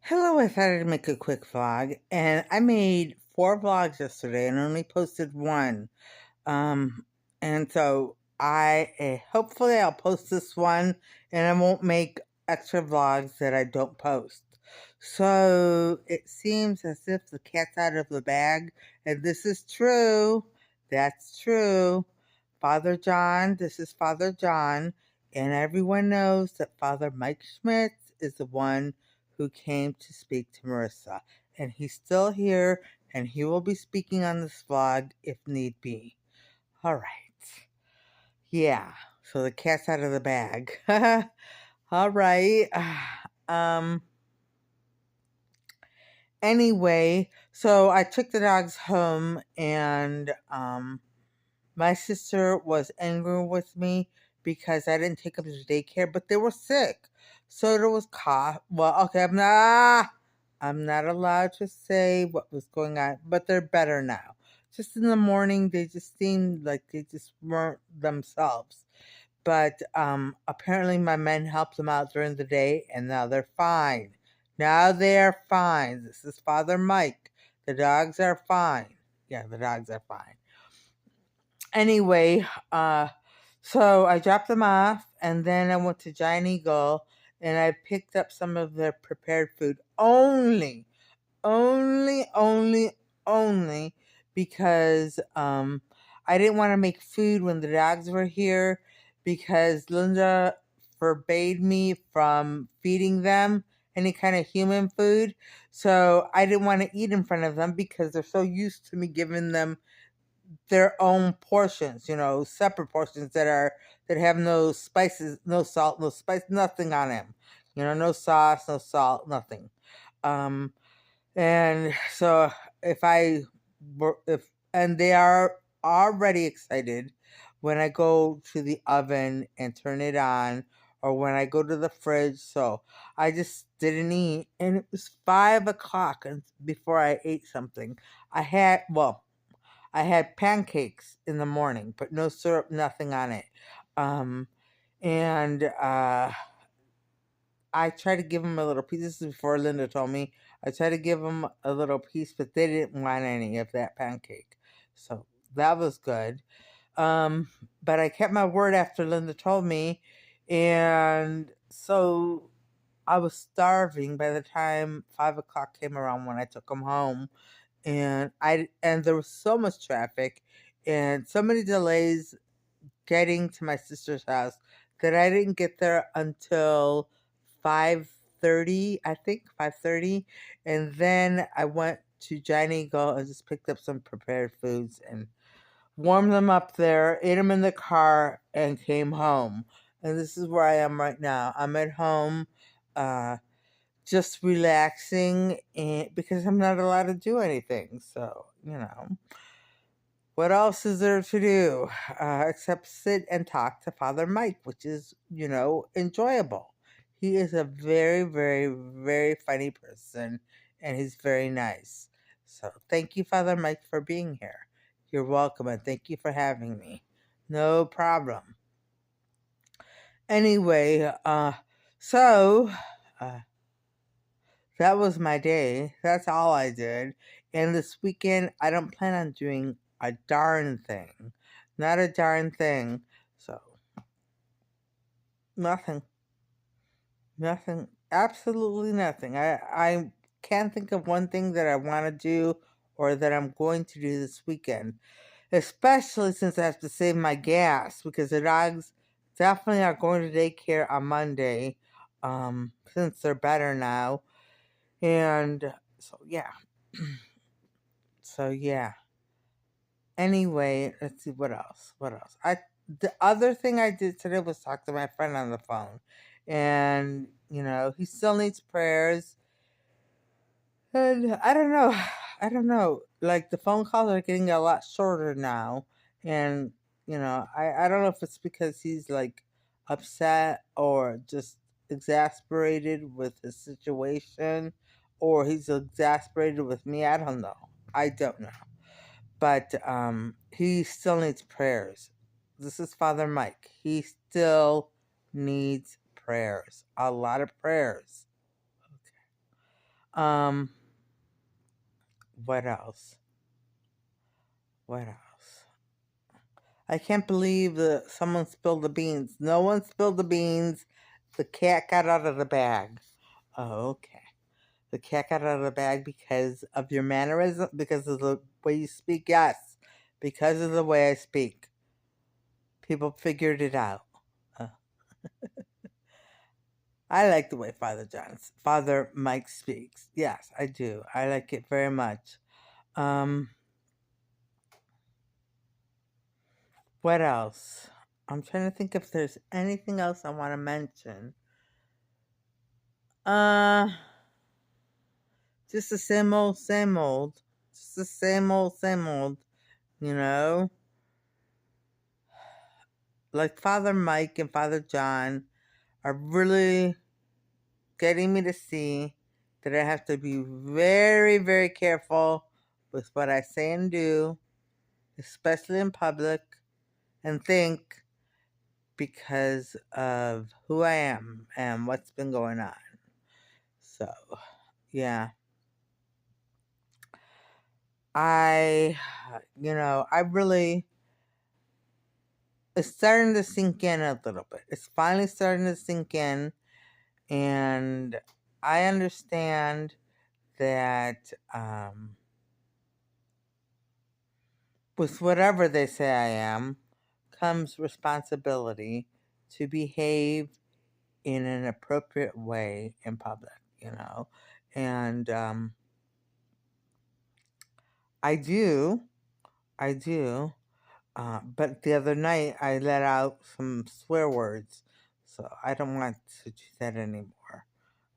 Hello, I thought I'd make a quick vlog, and I made 4 vlogs yesterday and only posted one. Um, and so hopefully I'll post this one, and I won't make extra vlogs that I don't post. So it seems as if the cat's out of the bag, and this is true. That's true. Father John, this is Father John, and everyone knows that Father Mike Schmitz is the one who came to speak to Marissa. And he's still here, and he will be speaking on this vlog if need be. All right. Yeah. So the cat's out of the bag. All right. Um. Anyway, so I took the dogs home, and my sister was angry with me because I didn't take them to daycare, but they were sick. So there was cough. Well, okay, I'm not allowed to say what was going on, but they're better now. Just in the morning, they just seemed like they just weren't themselves. But apparently, my men helped them out during the day, and now they're fine. Now they're fine. This is Father Mike. The dogs are fine. Yeah, the dogs are fine. Anyway, so I dropped them off, and then I went to Giant Eagle, and I picked up some of their prepared food only because I didn't want to make food when the dogs were here because Linda forbade me from feeding them any kind of human food. So I didn't want to eat in front of them because they're so used to me giving them their own portions, separate portions that have no spices, no salt, no spice, nothing on them. No sauce, no salt, nothing. Um, and so if and they are already excited when I go to the oven and turn it on or when I go to the fridge. So I just didn't eat, and it was 5 o'clock and before I ate something. I had pancakes in the morning, but no syrup, nothing on it. Um, and I tried to give them a little piece. This is before Linda told me. I tried to give them a little piece, but they didn't want any of that pancake. So that was good. Um, but I kept my word after Linda told me. And so I was starving by the time 5 o'clock came around when I took them home. And there was so much traffic and so many delays getting to my sister's house that I didn't get there until 5:30, I think 5:30, and then I went to Giant Eagle and just picked up some prepared foods and warmed them up there, ate them in the car, and came home. And this is where I am right now. I'm at home, uh, just relaxing, and because I'm not allowed to do anything. So what else is there to do except sit and talk to Father Mike, which is, enjoyable. He is a very, very, very funny person, and he's very nice. So thank you, Father Mike, for being here. You're welcome, and thank you for having me. No problem. Anyway, so uh, that was my day. That's all I did. And this weekend, I don't plan on doing a darn thing. Not a darn thing. So, nothing. Nothing. Absolutely nothing. I can't think of one thing that I want to do or that I'm going to do this weekend. Especially since I have to save my gas because the dogs definitely are going to daycare on Monday, since they're better now. And so, yeah. So, yeah. Anyway, let's see what else. What else? The other thing I did today was talk to my friend on the phone, and he still needs prayers. And I don't know, I don't know. Like the phone calls are getting a lot shorter now, and I don't know if it's because he's like upset or just exasperated with the situation, or he's exasperated with me. I don't know. I don't know. But he still needs prayers. This is Father Mike. He still needs prayers. A lot of prayers. Okay. Um, what else? What else? I can't believe that someone spilled the beans. No one spilled the beans. The cat got out of the bag. Oh, okay. The cat got out of the bag because of your mannerism, because of the way you speak. Yes, because of the way I speak. People figured it out. Uh, I like the way Father Mike speaks. Yes, I do. I like it very much. Um, what else? I'm trying to think if there's anything else I want to mention. Uh, just the same old, same old. Just the same old, same old. You know, like Father Mike and Father John are really getting me to see that I have to be very, very careful with what I say and do, especially in public, and think, because of who I am and what's been going on. So, yeah. I really, it's starting to sink in a little bit. It's finally starting to sink in, and I understand that with whatever they say I am comes responsibility to behave in an appropriate way in public. And I do, I do. But the other night I let out some swear words, so I don't want to do that anymore.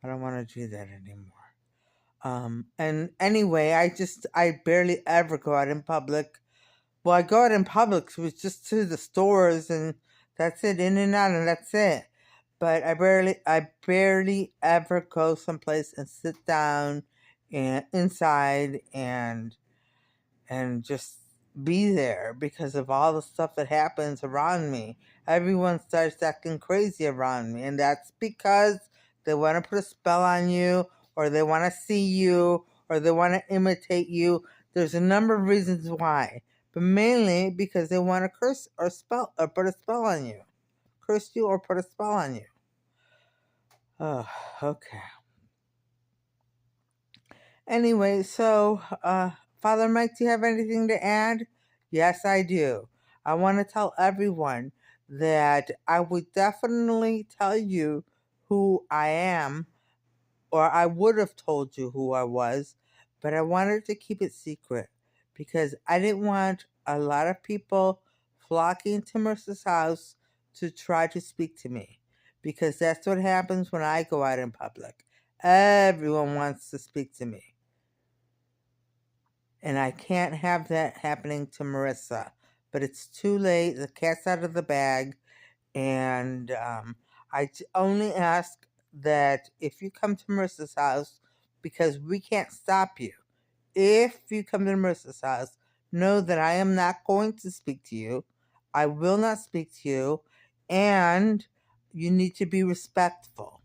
I don't want to do that anymore. And anyway, I barely ever go out in public. Well, I go out in public, so it's just to the stores and that's it, in and out, and that's it. But I barely ever go someplace and sit down and inside and just be there because of all the stuff that happens around me. Everyone starts acting crazy around me, and that's because they want to put a spell on you, or they want to see you, or they want to imitate you. There's a number of reasons why, but mainly because they want to curse or spell or put a spell on you, curse you or put a spell on you. Oh, okay. Anyway, so, Father Mike, do you have anything to add? Yes, I do. I want to tell everyone that I would definitely tell you who I am, or I would have told you who I was, but I wanted to keep it secret because I didn't want a lot of people flocking to Marissa's house to try to speak to me, because that's what happens when I go out in public. Everyone wants to speak to me. And I can't have that happening to Marissa. But it's too late. The cat's out of the bag. And only ask that if you come to Marissa's house, because we can't stop you, if you come to Marissa's house, know that I am not going to speak to you. I will not speak to you. And you need to be respectful.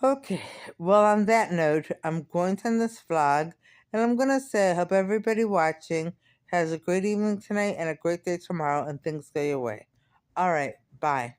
Okay, well, on that note, I'm going to end this vlog, and I'm going to say I hope everybody watching has a great evening tonight and a great day tomorrow, and things go your way. All right, bye.